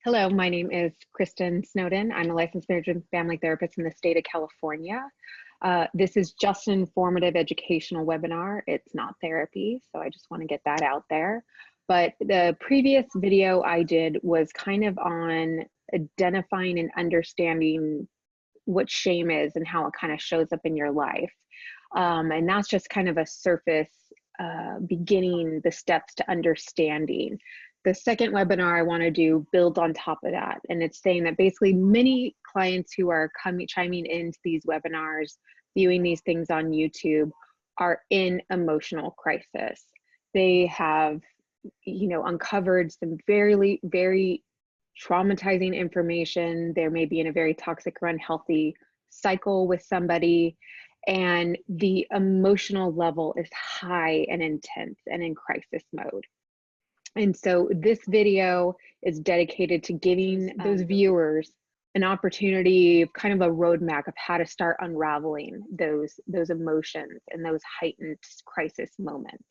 Hello, my name is Kristin Snowden. I'm a licensed marriage and family therapist in the state of California. This is just an informative educational webinar. It's not therapy, so I just want to get that out there. But the previous video I did was kind of on identifying and understanding what shame is and how it kind of shows up in your life. And that's just kind of a surface beginning the steps to understanding. The second webinar I want to do builds on top of that. And it's saying that basically many clients who are chiming into these webinars, viewing these things on YouTube, are in emotional crisis. They have, uncovered some very, very traumatizing information. They may be in a very toxic or unhealthy cycle with somebody, and the emotional level is high and intense and in crisis mode. And so this video is dedicated to giving those viewers an opportunity, kind of a roadmap of how to start unraveling those emotions and those heightened crisis moments.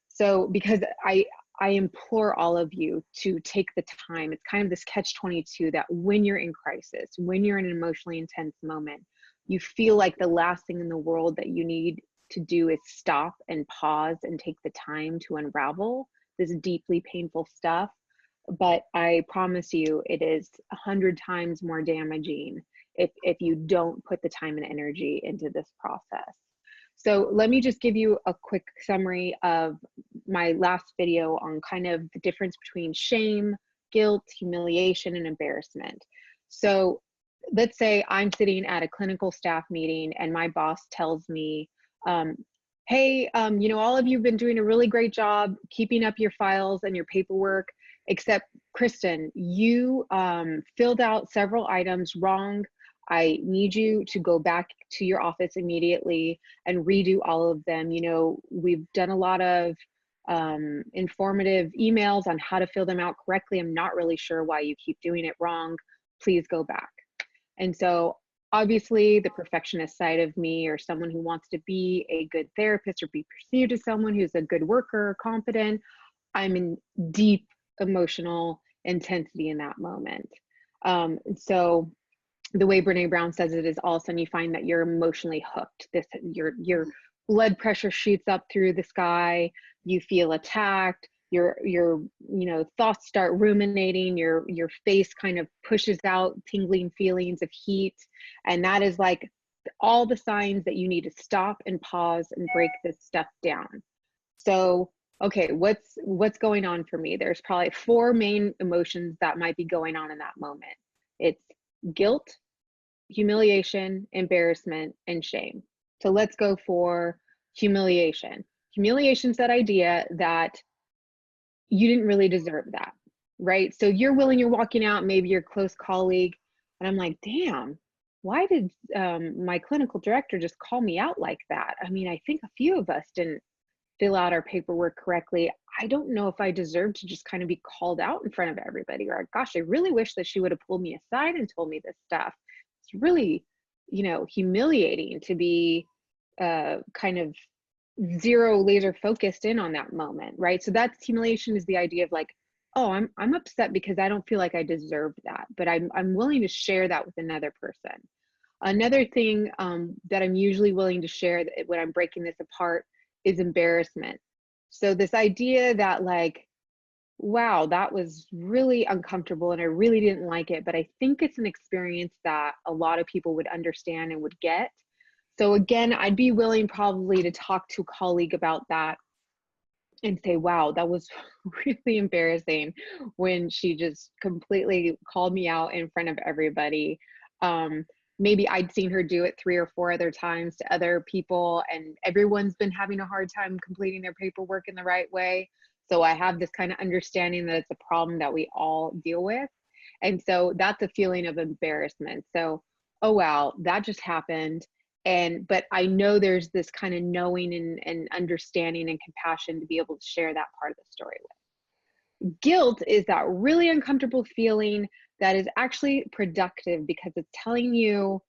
So because I implore all of you to take the time, it's kind of this catch-22 that when you're in crisis, when you're in an emotionally intense moment, you feel like the last thing in the world that you need to do is stop and pause and take the time to unravel this deeply painful stuff. But I promise you, it is 100 times more damaging if you don't put the time and energy into this process. So let me just give you a quick summary of my last video on kind of the difference between shame, guilt, humiliation, and embarrassment. So let's say I'm sitting at a clinical staff meeting and my boss tells me, hey, all of you have been doing a really great job keeping up your files and your paperwork, except Kristin, you filled out several items wrong. I need you to go back to your office immediately and redo all of them. We've done a lot of informative emails on how to fill them out correctly. I'm not really sure why you keep doing it wrong. Please go back. And so obviously the perfectionist side of me, or someone who wants to be a good therapist or be perceived as someone who's a good worker, confident, I'm in deep emotional intensity in that moment. So the way Brene Brown says it is, all of a sudden you find that you're emotionally hooked. Your blood pressure shoots up through the sky. You feel attacked. Your thoughts start ruminating. Your face kind of pushes out tingling feelings of heat, and that is like all the signs that you need to stop and pause and break this stuff down. So, okay, what's going on for me? There's probably 4 main emotions that might be going on in that moment. It's guilt, humiliation, embarrassment, and shame. So let's go for humiliation. Humiliation's that idea that you didn't really deserve that, right? So you're walking out, maybe your close colleague, and I'm like, damn, why did my clinical director just call me out like that? I mean, I think a few of us didn't fill out our paperwork correctly. I don't know if I deserve to just kind of be called out in front of everybody, or gosh, I really wish that she would have pulled me aside and told me this stuff. It's really, humiliating to be kind of zero laser focused in on that moment, right? So that's humiliation, is the idea of like, oh, I'm upset because I don't feel like I deserved that, but I'm willing to share that with another person. Another thing that I'm usually willing to share when I'm breaking this apart is embarrassment. So this idea that like, wow, that was really uncomfortable and I really didn't like it, but I think it's an experience that a lot of people would understand and would get. So again, I'd be willing probably to talk to a colleague about that and say, wow, that was really embarrassing when she just completely called me out in front of everybody. Maybe I'd seen her do it 3 or 4 other times to other people, and everyone's been having a hard time completing their paperwork in the right way. So I have this kind of understanding that it's a problem that we all deal with. And so that's a feeling of embarrassment. So, oh, wow, that just happened. But I know there's this kind of knowing and understanding and compassion to be able to share that part of the story with. Guilt is that really uncomfortable feeling that is actually productive because it's telling you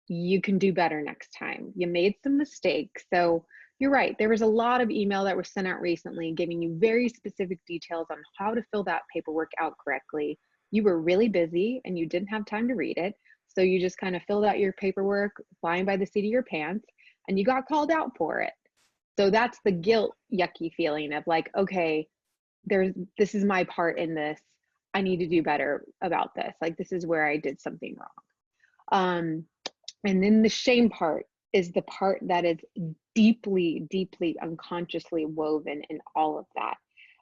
you can do better next time. You made some mistakes. So You're right. There was a lot of email that were sent out recently giving you very specific details on how to fill that paperwork out correctly. You were really busy and you didn't have time to read it. So you just kind of filled out your paperwork flying by the seat of your pants and you got called out for it. So that's the guilt, yucky feeling of like, okay, this is my part in this. I need to do better about this. Like, this is where I did something wrong. And then the shame part is the part that is deeply, deeply unconsciously woven in all of that.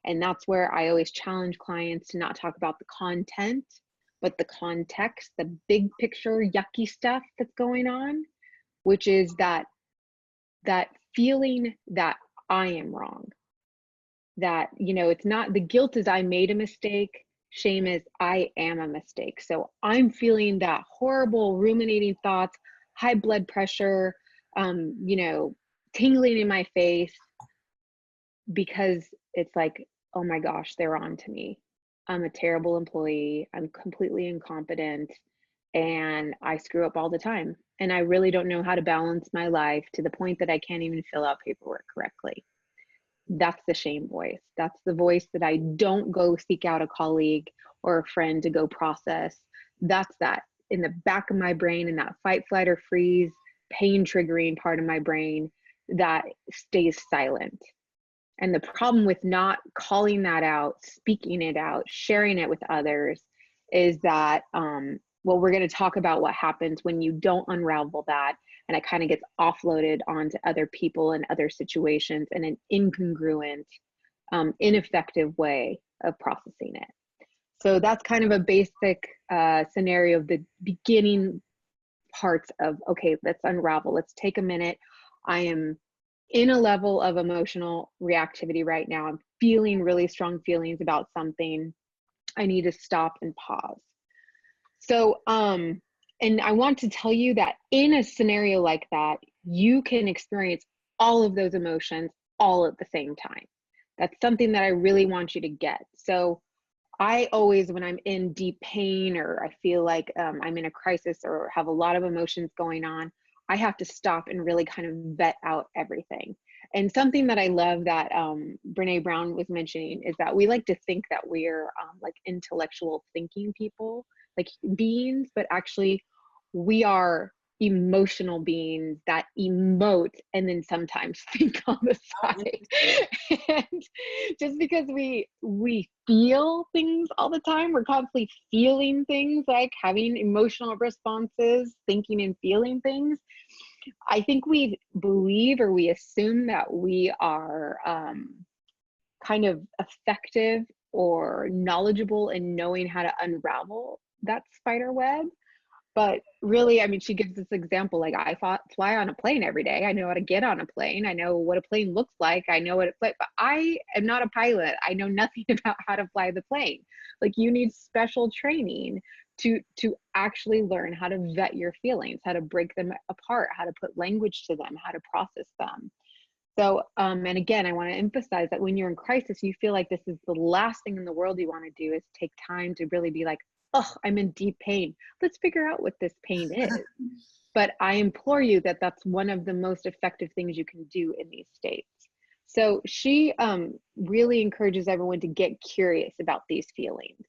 And that's where I always challenge clients to not talk about the content, but the context, the big picture yucky stuff that's going on, which is that feeling that I am wrong. That, it's not, the guilt is I made a mistake. Shame is I am a mistake. So I'm feeling that horrible ruminating thoughts, high blood pressure, tingling in my face, because it's like, oh my gosh, they're on to me. I'm a terrible employee. I'm completely incompetent and I screw up all the time. And I really don't know how to balance my life to the point that I can't even fill out paperwork correctly. That's the shame voice. That's the voice that I don't go seek out a colleague or a friend to go process. That's that in the back of my brain, in that fight, flight, or freeze, pain triggering part of my brain that stays silent. And the problem with not calling that out, speaking it out, sharing it with others is that, we're going to talk about what happens when you don't unravel that, and it kind of gets offloaded onto other people and other situations in an incongruent, ineffective way of processing it. So that's kind of a basic scenario of the beginning parts of, okay, let's unravel. Let's take a minute. I am in a level of emotional reactivity right now. I'm feeling really strong feelings about something. I need to stop and pause. So, and I want to tell you that in a scenario like that, you can experience all of those emotions all at the same time. That's something that I really want you to get. So I always, when I'm in deep pain or I feel like I'm in a crisis or have a lot of emotions going on, I have to stop and really kind of vet out everything. And something that I love that Brene Brown was mentioning is that we like to think that we're like intellectual thinking people, like beings, but actually we are emotional beings that emote and then sometimes think on the side. And just because we feel things all the time, we're constantly feeling things, like having emotional responses, thinking and feeling things. I think we believe or we assume that we are kind of effective or knowledgeable in knowing how to unravel that spider web. But really, I mean, she gives this example, like I fly on a plane every day. I know how to get on a plane. I know what a plane looks like. I know what it's like, but I am not a pilot. I know nothing about how to fly the plane. Like, you need special training to actually learn how to vet your feelings, how to break them apart, how to put language to them, how to process them. So, and again, I want to emphasize that when you're in crisis, you feel like this is the last thing in the world you want to do is take time to really be like, oh, I'm in deep pain. Let's figure out what this pain is. But I implore you that that's one of the most effective things you can do in these states. So she really encourages everyone to get curious about these feelings.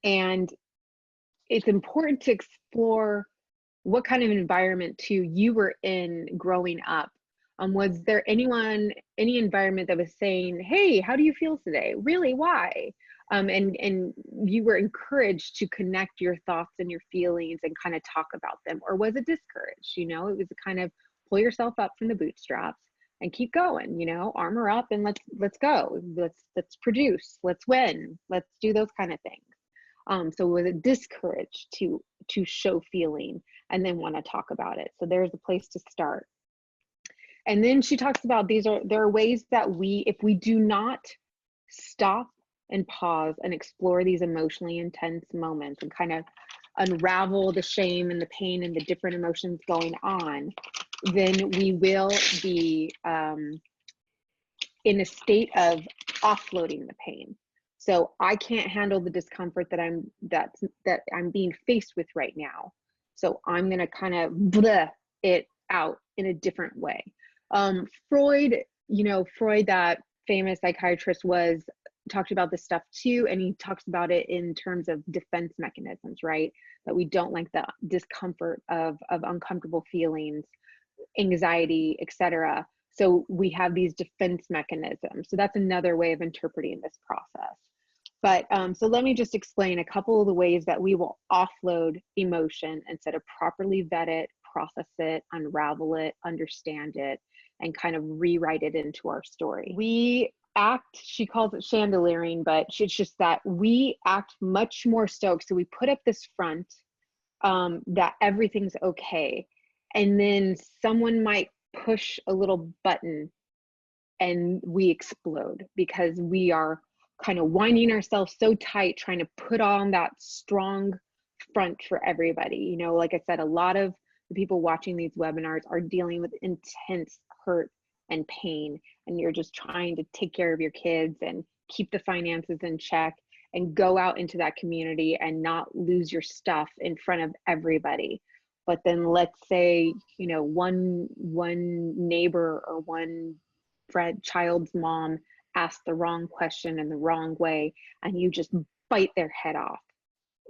And it's important to explore what kind of environment too you were in growing up. Was there any environment that was saying, hey, how do you feel today? Really, why? And you were encouraged to connect your thoughts and your feelings and kind of talk about them, or was it discouraged? You know, it was a kind of pull yourself up from the bootstraps and keep going, you know, armor up and let's go. Let's produce, let's win, let's do those kind of things. So was it discouraged to show feeling and then want to talk about it? So there's a place to start. And then she talks about there are ways that if we do not stop and pause and explore these emotionally intense moments and kind of unravel the shame and the pain and the different emotions going on, then we will be in a state of offloading the pain. So I can't handle the discomfort that I'm being faced with right now. So I'm going to kind of bleh it out in a different way. Freud, Freud, that famous psychiatrist, talked about this stuff too, and he talks about it in terms of defense mechanisms, right? That we don't like the discomfort of uncomfortable feelings, anxiety, etc. So we have these defense mechanisms. So that's another way of interpreting this process. But so let me just explain a couple of the ways that we will offload emotion instead of properly vet it, process it, unravel it, understand it, and kind of rewrite it into our story. We act, she calls it chandeliering, but it's just that we act much more stoked. So we put up this front that everything's okay. And then someone might push a little button and we explode because we are kind of winding ourselves so tight, trying to put on that strong front for everybody. Like I said, a lot of the people watching these webinars are dealing with intense hurt and pain, and you're just trying to take care of your kids and keep the finances in check and go out into that community and not lose your stuff in front of everybody. But then let's say, one neighbor or one child's mom asked the wrong question in the wrong way, and you just bite their head off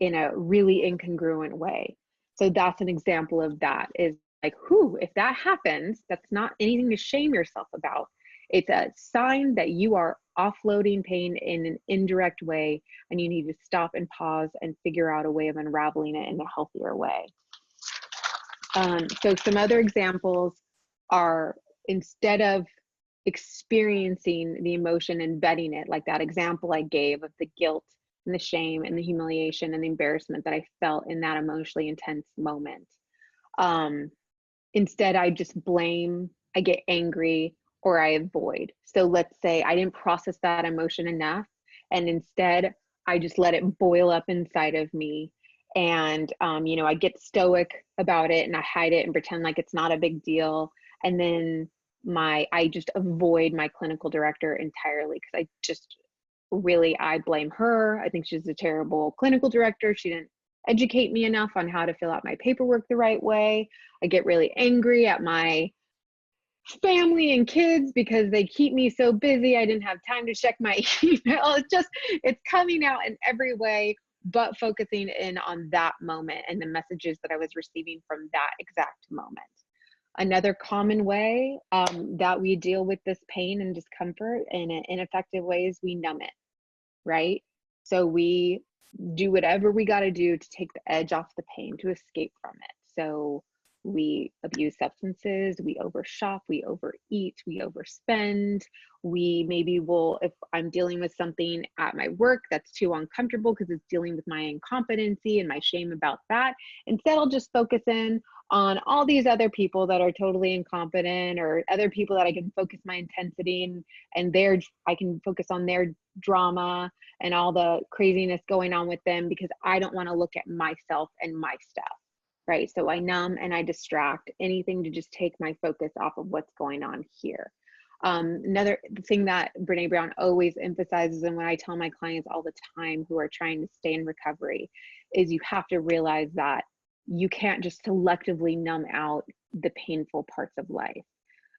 in a really incongruent way. So that's an example of that, is like, if that happens, that's not anything to shame yourself about. It's a sign that you are offloading pain in an indirect way, and you need to stop and pause and figure out a way of unraveling it in a healthier way. So some other examples are, instead of experiencing the emotion and vetting it, like that example I gave of the guilt and the shame and the humiliation and the embarrassment that I felt in that emotionally intense moment. Instead, I just blame, I get angry, or I avoid. So let's say I didn't process that emotion enough, and instead I just let it boil up inside of me. And, I get stoic about it and I hide it and pretend like it's not a big deal. And then I just avoid my clinical director entirely, because I blame her. I think she's a terrible clinical director. She didn't educate me enough on how to fill out my paperwork the right way. I get really angry at my family and kids because they keep me so busy. I didn't have time to check my email. It's coming out in every way, but focusing in on that moment and the messages that I was receiving from that exact moment. Another common way that we deal with this pain and discomfort in an ineffective way is we numb it, right? So we do whatever we got to do to take the edge off the pain, to escape from it. So we abuse substances, we overshop, we overeat, we overspend. We maybe will, if I'm dealing with something at my work that's too uncomfortable because it's dealing with my incompetency and my shame about that, instead I'll just focus in on all these other people that are totally incompetent, or other people that I can focus my intensity and I can focus on their drama and all the craziness going on with them, because I don't want to look at myself and my stuff, right? So I numb and I distract, anything to just take my focus off of what's going on here. Another thing that Brene Brown always emphasizes, and when I tell my clients all the time who are trying to stay in recovery, is you have to realize that you can't just selectively numb out the painful parts of life.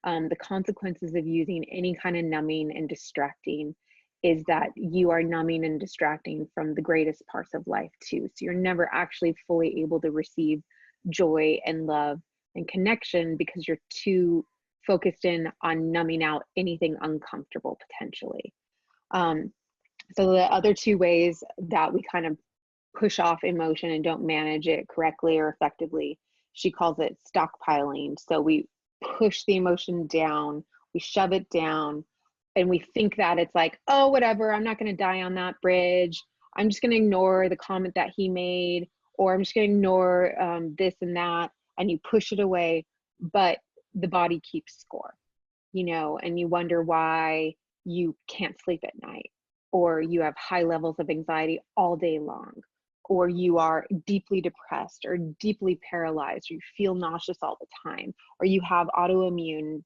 The consequences of using any kind of numbing and distracting is that you are numbing and distracting from the greatest parts of life too. So you're never actually fully able to receive joy and love and connection, because you're too focused in on numbing out anything uncomfortable potentially. So the other two ways that we kind of push off emotion and don't manage it correctly or effectively, she calls it stockpiling. So we push the emotion down, we shove it down, and we think that it's like, oh, whatever, I'm not going to die on that bridge. I'm just going to ignore the comment that he made, or I'm just going to ignore this and that. And you push it away, but the body keeps score, and you wonder why you can't sleep at night, or you have high levels of anxiety all day long, or you are deeply depressed or deeply paralyzed, or you feel nauseous all the time, or you have autoimmune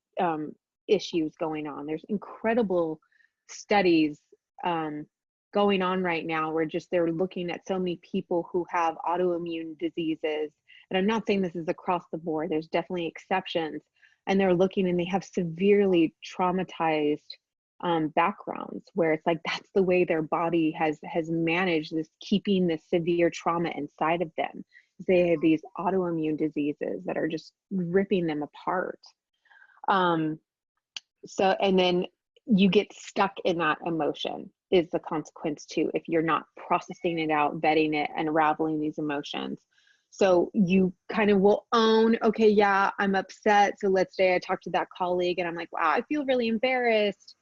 issues going on. There's incredible studies going on right now where they're looking at so many people who have autoimmune diseases. And I'm not saying this is across the board, there's definitely exceptions, and they're looking and they have severely traumatized backgrounds where it's like that's the way their body has managed this, keeping this severe trauma inside of them. They have these autoimmune diseases that are just ripping them apart. So, and then you get stuck in that emotion is the consequence too, if you're not processing it out, vetting it, unraveling these emotions. So you kind of will own, okay, yeah, I'm upset. So let's say I talked to that colleague and I'm like, wow, I feel really embarrassed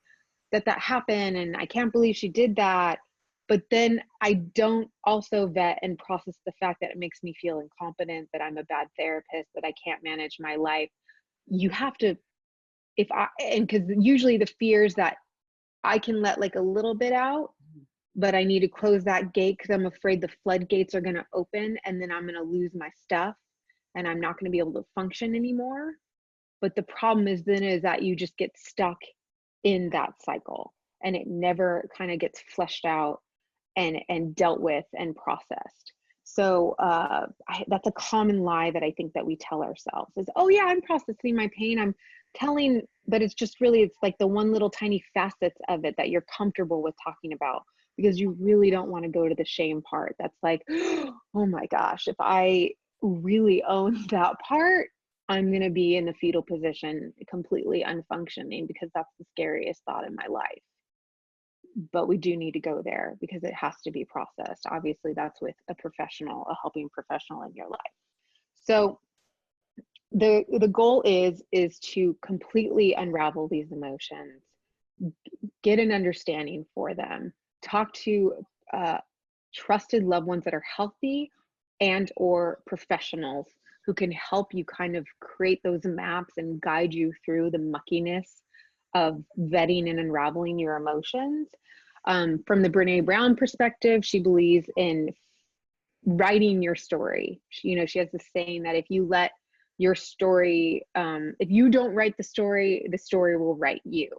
that happened. And I can't believe she did that. But then I don't also vet and process the fact that it makes me feel incompetent, that I'm a bad therapist, that I can't manage my life. You have to, because usually the fears that I can let like a little bit out, but I need to close that gate because I'm afraid the floodgates are going to open and then I'm going to lose my stuff and I'm not going to be able to function anymore. But the problem is that you just get stuck in that cycle and it never kind of gets fleshed out and dealt with and processed. So that's a common lie that I think that we tell ourselves is, oh yeah, I'm processing my pain. I'm telling, but it's just really, it's like the one little tiny facets of it that you're comfortable with talking about, because you really don't want to go to the shame part. That's like, oh my gosh, if I really own that part, I'm going to be in the fetal position, completely unfunctioning, because that's the scariest thought in my life. But we do need to go there because it has to be processed. Obviously, that's with a professional, a helping professional in your life. So the goal is to completely unravel these emotions, get an understanding for them, talk to trusted loved ones that are healthy and or professionals who can help you kind of create those maps and guide you through the muckiness of vetting and unraveling your emotions. From the Brene Brown perspective, she believes in writing your story. She has this saying that if you let your story, if you don't write the story will write you,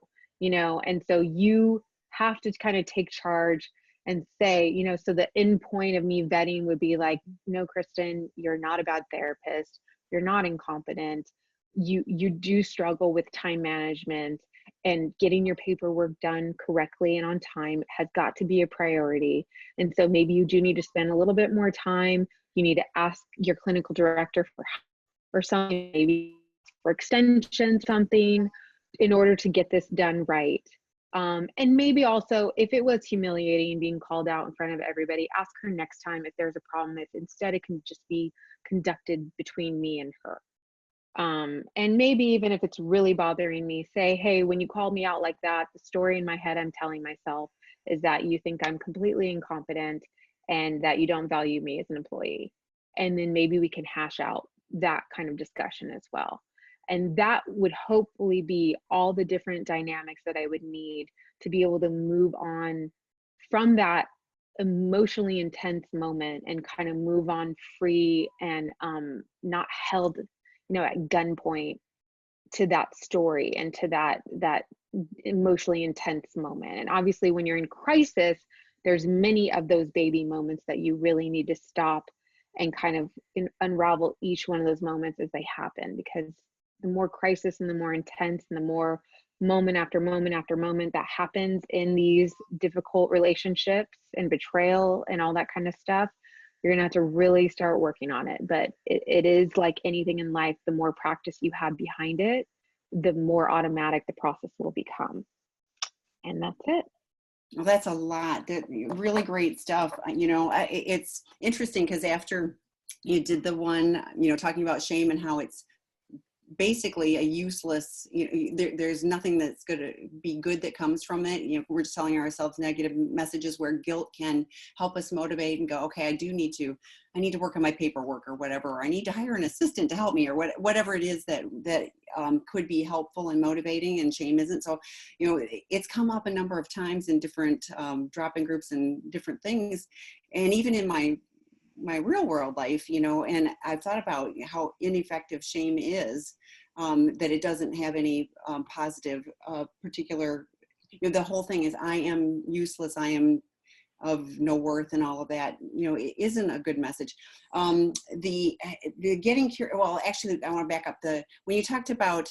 and so you have to kind of take charge and say, so the end point of me vetting would be like, no, Kristin, you're not a bad therapist. You're not incompetent. You do struggle with time management, and getting your paperwork done correctly and on time has got to be a priority. And so maybe you do need to spend a little bit more time. You need to ask your clinical director for something, maybe for extension, something, in order to get this done right. And maybe also, if it was humiliating being called out in front of everybody, ask her next time if there's a problem, if instead it can just be conducted between me and her. And maybe even if it's really bothering me, say, hey, when you called me out like that, the story in my head I'm telling myself is that you think I'm completely incompetent and that you don't value me as an employee. And then maybe we can hash out that kind of discussion as well. And that would hopefully be all the different dynamics that I would need to be able to move on from that emotionally intense moment and kind of move on free and not held at gunpoint to that story and to that emotionally intense moment. And obviously when you're in crisis, there's many of those baby moments that you really need to stop and kind of unravel each one of those moments as they happen, because the more crisis and the more intense and the more moment after moment after moment that happens in these difficult relationships and betrayal and all that kind of stuff, you're gonna have to really start working on it. But it is like anything in life, the more practice you have behind it, the more automatic the process will become. And that's it. Well, that's a lot. That really great stuff. It's interesting because after you did the one, talking about shame and how it's basically a useless, there's nothing that's going to be good that comes from it. We're just telling ourselves negative messages, where guilt can help us motivate and go, okay, I need to work on my paperwork or whatever, or I need to hire an assistant to help me, or whatever it is that could be helpful and motivating, and shame isn't. So, it's come up a number of times in different drop-in groups and different things. And even in my real world life, and I've thought about how ineffective shame is, that it doesn't have any positive particular, the whole thing is I am useless, I am of no worth and all of that, it isn't a good message. The getting curious, well, actually, I want to back up. When you talked about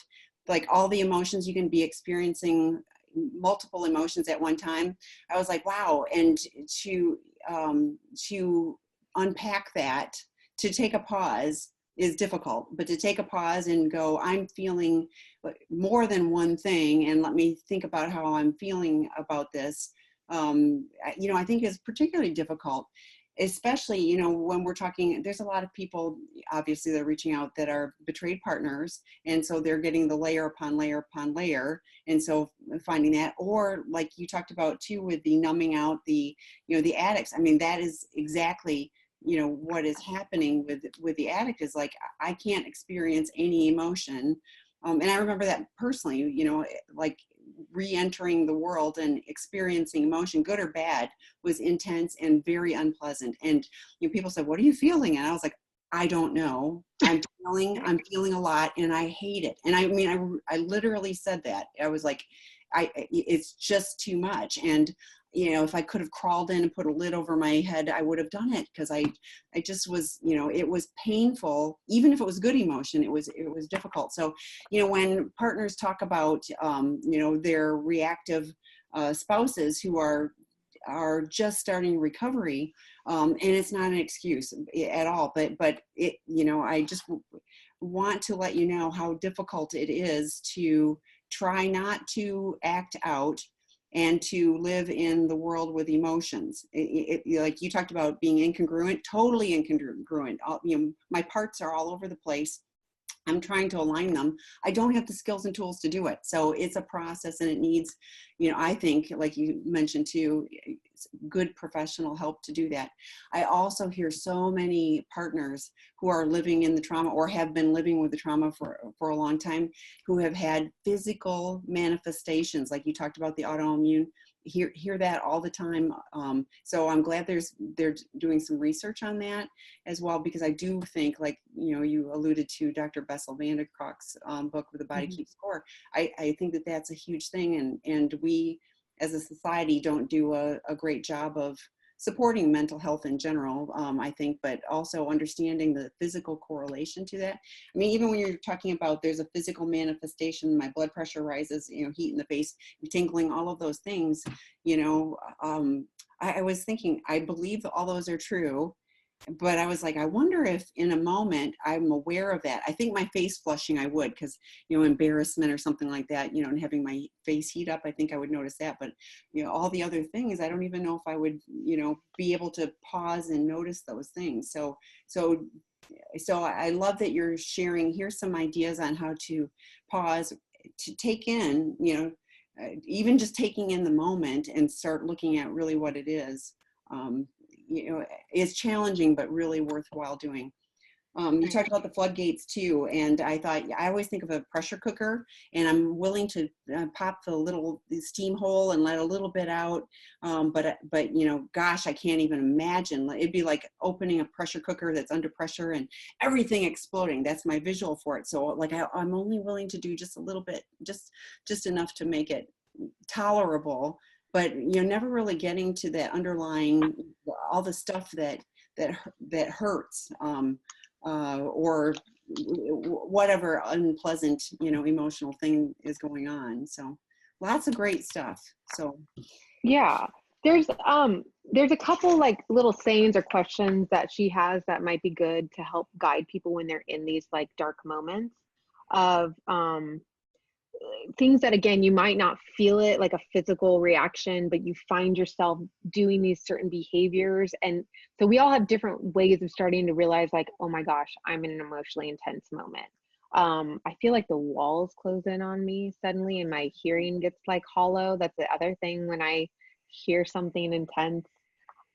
like all the emotions, you can be experiencing multiple emotions at one time, I was like, wow. And to unpack that, to take a pause is difficult, but to take a pause and go, I'm feeling more than one thing, and let me think about how I'm feeling about this, I think is particularly difficult, especially, when we're talking, there's a lot of people, obviously, they're reaching out that are betrayed partners. And so they're getting the layer upon layer upon layer. And so finding that, or like you talked about too, with the numbing out, the addicts, I mean, that is exactly, what is happening with the addict is like, I can't experience any emotion. And I remember that personally, like re-entering the world and experiencing emotion, good or bad, was intense and very unpleasant. And people said, what are you feeling? And I was like, I don't know. I'm feeling a lot and I hate it. And I mean, I literally said that. I was like, it's just too much. And if I could have crawled in and put a lid over my head, I would have done it, because I just was, it was painful. Even if it was good emotion, it was difficult. So, when partners talk about, their reactive spouses who are just starting recovery, and it's not an excuse at all, but it, I just want to let you know how difficult it is to try not to act out and to live in the world with emotions. Like you talked about being incongruent, totally incongruent. My parts are all over the place. I'm trying to align them. I don't have the skills and tools to do it. So it's a process, and it needs, I think, like you mentioned too, good professional help to do that. I also hear so many partners who are living in the trauma or have been living with the trauma for a long time, who have had physical manifestations, like you talked about the autoimmune. Hear that all the time. So I'm glad they're doing some research on that as well, because I do think, like, you alluded to Dr. Bessel van der Kolk's book, The Body Keeps Score. I think that that's a huge thing. And we as a society don't do a great job of supporting mental health in general, I think, but also understanding the physical correlation to that. I mean, even when you're talking about there's a physical manifestation, my blood pressure rises, heat in the face, tingling, all of those things, I was thinking, I believe all those are true, but I was like, I wonder if in a moment I'm aware of that. I think my face flushing, I would, because, embarrassment or something like that, and having my face heat up, I think I would notice that. But, all the other things, I don't even know if I would, be able to pause and notice those things. So I love that you're sharing. Here's some ideas on how to pause, to take in, even just taking in the moment and start looking at really what it is. Is challenging, but really worthwhile doing. You talked about the floodgates too, and I thought, I always think of a pressure cooker, and I'm willing to pop the little steam hole and let a little bit out, but gosh, I can't even imagine. It'd be like opening a pressure cooker that's under pressure and everything exploding. That's my visual for it. So like I'm only willing to do just a little bit, just enough to make it tolerable, but never really getting to that underlying, all the stuff that hurts, or whatever unpleasant, emotional thing is going on. So lots of great stuff. So yeah, there's a couple like little sayings or questions that she has that might be good to help guide people when they're in these like dark moments of things that, again, you might not feel it like a physical reaction, but you find yourself doing these certain behaviors. And so we all have different ways of starting to realize, like, oh my gosh, I'm in an emotionally intense moment. I feel like the walls close in on me suddenly and my hearing gets like hollow. That's the other thing when I hear something intense.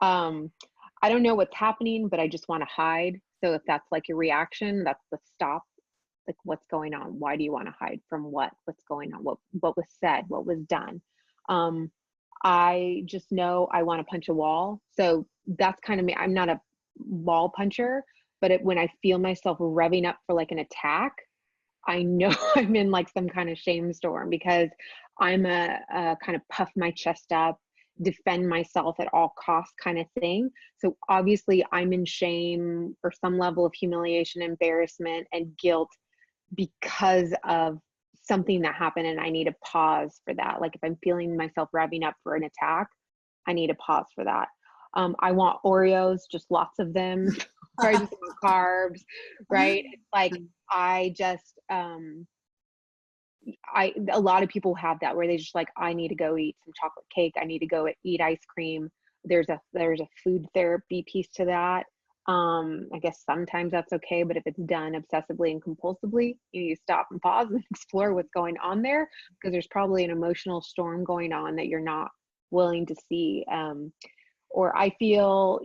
I don't know what's happening, but I just want to hide. So if that's like your reaction, that's the stop. Like, what's going on? Why do you want to hide from what? What's going on? What was said? What was done? I just know I want to punch a wall. So that's kind of me. I'm not a wall puncher, but when I feel myself revving up for like an attack, I know I'm in like some kind of shame storm, because I'm a kind of puff my chest up defend myself at all costs kind of thing. So obviously I'm in shame or some level of humiliation, embarrassment, and guilt because of something that happened, and I need a pause for that. Like if I'm feeling myself revving up for an attack, I need a pause for that. I want Oreos, just lots of them. Or I just want carbs, right? It's like I just a lot of people have that where they just like, I need to go eat some chocolate cake. I need to go eat ice cream. There's a food therapy piece to that. I guess sometimes that's okay, but if it's done obsessively and compulsively, you need to stop and pause and explore what's going on there, because there's probably an emotional storm going on that you're not willing to see. Or I feel,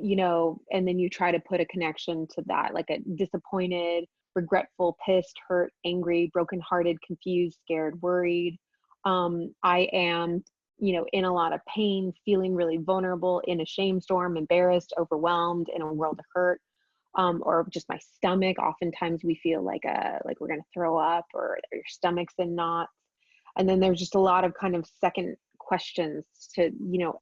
and then you try to put a connection to that, like a disappointed, regretful, pissed, hurt, angry, brokenhearted, confused, scared, worried. I am, in a lot of pain, feeling really vulnerable, in a shame storm, embarrassed, overwhelmed, in a world of hurt, or just my stomach. Oftentimes we feel like we're going to throw up, or your stomach's in knots. And then there's just a lot of kind of second questions to,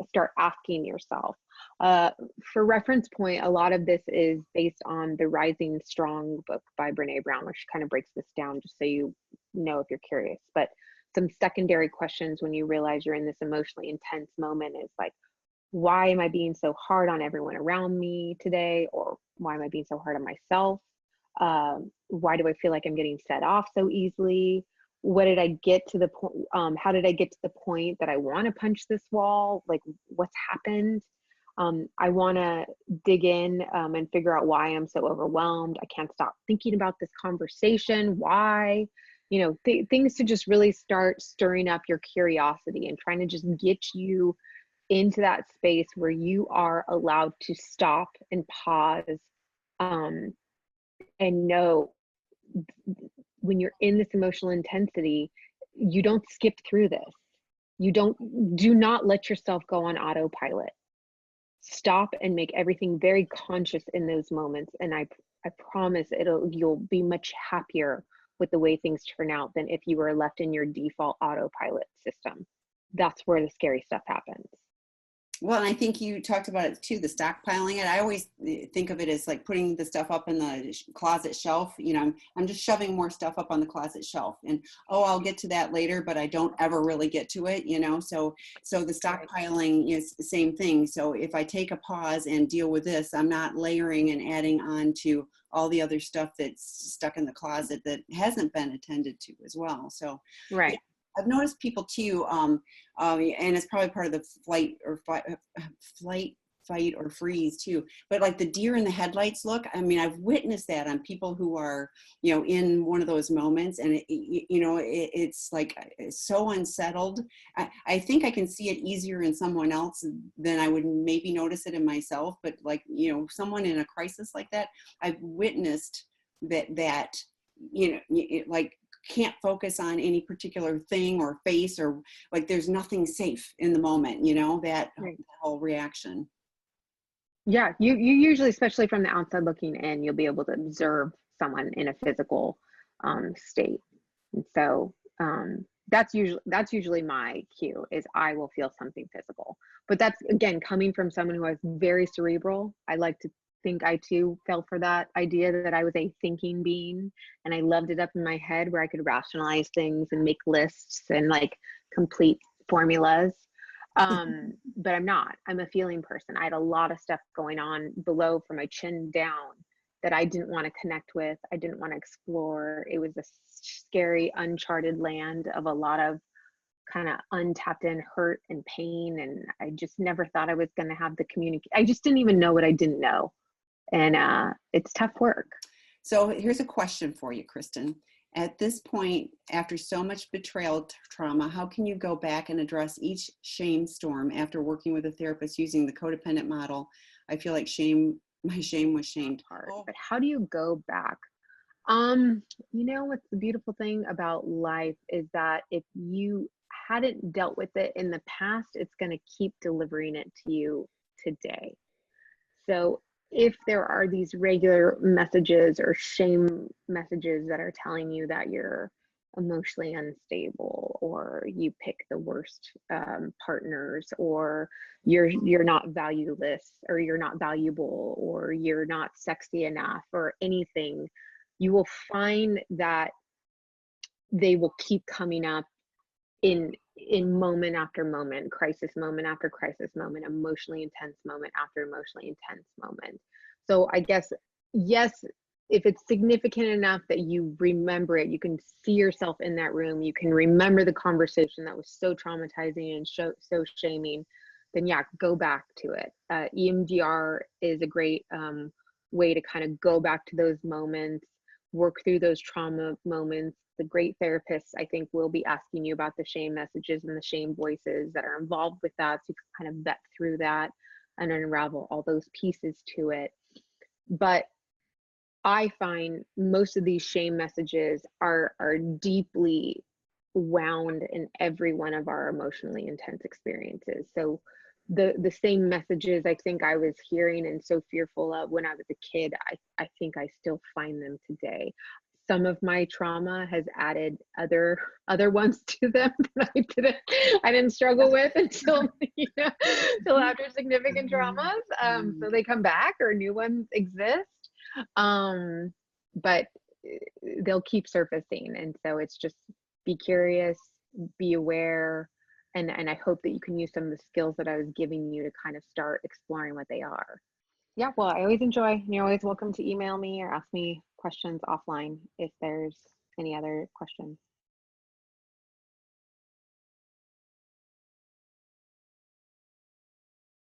start asking yourself. For reference point, a lot of this is based on the Rising Strong book by Brene Brown, which kind of breaks this down just so you know if you're curious. But some secondary questions when you realize you're in this emotionally intense moment is like, why am I being so hard on everyone around me today? Or why am I being so hard on myself? Why do I feel like I'm getting set off so easily? What did I get to the point? How did I get to the point that I want to punch this wall? Like, what's happened? I want to dig in and figure out why I'm so overwhelmed. I can't stop thinking about this conversation. Why? Things to just really start stirring up your curiosity and trying to just get you into that space where you are allowed to stop and pause, and know when you're in this emotional intensity, you don't skip through this. Do not let yourself go on autopilot. Stop and make everything very conscious in those moments. And I promise you'll be much happier with the way things turn out than if you were left in your default autopilot system. That's where the scary stuff happens. Well, and I think you talked about it too, the stockpiling it. I always think of it as like putting the stuff up in the closet shelf. I'm just shoving more stuff up on the closet shelf, and I'll get to that later, but I don't ever really get to it, so the stockpiling is the same thing. So if I take a pause and deal with this, I'm not layering and adding on to all the other stuff that's stuck in the closet that hasn't been attended to as well. So right. Yeah. I've noticed people too, and it's probably part of the flight, fight or freeze too, but like the deer in the headlights look. I mean, I've witnessed that on people who are, in one of those moments, and it's like it's so unsettled. I think I can see it easier in someone else than I would maybe notice it in myself, but like, someone in a crisis like that, I've witnessed that like can't focus on any particular thing or face, or like there's nothing safe in the moment, that whole reaction. Yeah, you usually, especially from the outside looking in, you'll be able to observe someone in a physical state. And so that's usually my cue, is I will feel something physical. But that's, again, coming from someone who is very cerebral. I like to think I too fell for that idea that I was a thinking being, and I loved it up in my head where I could rationalize things and make lists and like complete formulas. But I'm not. I'm a feeling person. I had a lot of stuff going on below from my chin down that I didn't want to connect with. I didn't want to explore. It was a scary, uncharted land of a lot of kind of untapped in hurt and pain. And I just never thought I was going to have the communication. I just didn't even know what I didn't know. And it's tough work. So here's a question for you, Kristin. At this point, after so much betrayal trauma, how can you go back and address each shame storm after working with a therapist using the codependent model? I feel like my shame was shamed. But how do you go back? What's the beautiful thing about life is that if you hadn't dealt with it in the past, it's going to keep delivering it to you today. So if there are these regular messages or shame messages that are telling you that you're emotionally unstable, or you pick the worst partners, or you're not valueless, or you're not valuable, or you're not sexy enough, or anything, you will find that they will keep coming up in moment after moment, crisis moment after crisis moment, emotionally intense moment after emotionally intense moment. So I guess, yes, if it's significant enough that you remember it, you can see yourself in that room, you can remember the conversation that was so traumatizing and so shaming, then yeah, go back to it. EMDR is a great way to kind of go back to those moments, work through those trauma moments. The great therapists, I think, will be asking you about the shame messages and the shame voices that are involved with that, so you can kind of vet through that and unravel all those pieces to it. But I find most of these shame messages are deeply wound in every one of our emotionally intense experiences. So the same messages I think I was hearing and so fearful of when I was a kid, I think I still find them today. Some of my trauma has added other ones to them that I didn't struggle with until until after significant traumas. So they come back, or new ones exist, but they'll keep surfacing. And so it's just be curious, be aware, and I hope that you can use some of the skills that I was giving you to kind of start exploring what they are. Yeah, well, I always enjoy. You're always welcome to email me or ask me questions offline if there's any other questions.